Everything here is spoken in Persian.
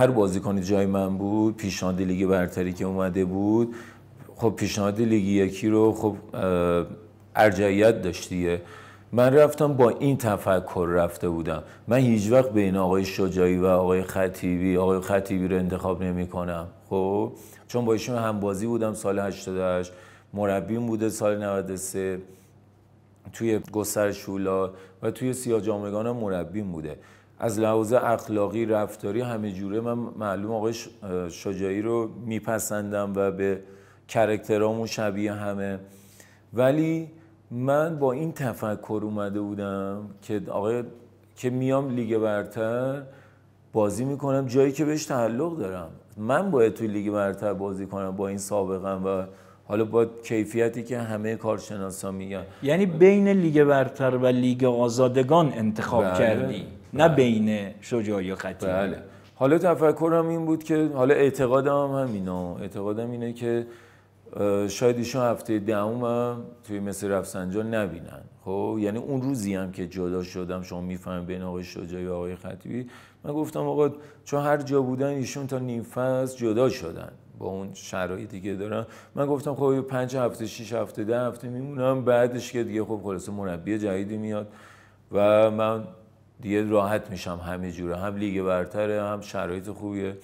هر بازیکنی جای من بود، پیشنهاد لیگ برتری که اومده بود، خب پیشنهاد لیگ یکی رو خب ارجحیت داشت دیگه. من رفتم با این تفکر رفته بودم. من هیچ وقت بین آقای شجاعی و آقای خطیبی رو انتخاب نمی کنم. خب چون با ایشون هم بازی بودم سال 88، مربیم بوده سال 93 توی گستر شولا و توی سیاه جامگان هم مربیم بوده. از لحاظ اخلاقی رفتاری همه جوره من معلوم آقای شجاعی رو میپسندم و به کرکترامون شبیه همه. ولی من با این تفکر اومده بودم که میام لیگ برتر بازی میکنم جایی که بهش تعلق دارم. من باید توی لیگ برتر بازی کنم با این سابقم و حالا با کیفیتی که همه کارشناسا میگن. یعنی بین لیگ برتر و لیگ آزادگان انتخاب کردی، نه بین شجاعی و خطیبی. بله. حالا تفکرم این بود که حالا اعتقادم اینه که شاید ایشون هفته دهم توی مصر رفسنجان نبینن. خب یعنی اون روزی هم که جدا شدم، شما میفهمید بین آقای شجاعی و آقای خطیبی، من گفتم آقا چون هر جا بودن ایشون تا نیم فصل جدا شدن با اون شرایطی که دارن، من گفتم خب 5 هفته 6 هفته 10 هفته میمونم، بعدش که دیگه خب خلاص مربی جدیدی میاد و من دیگه راحت میشم همه جوره، هم لیگ برتره هم شرایط خوبیه.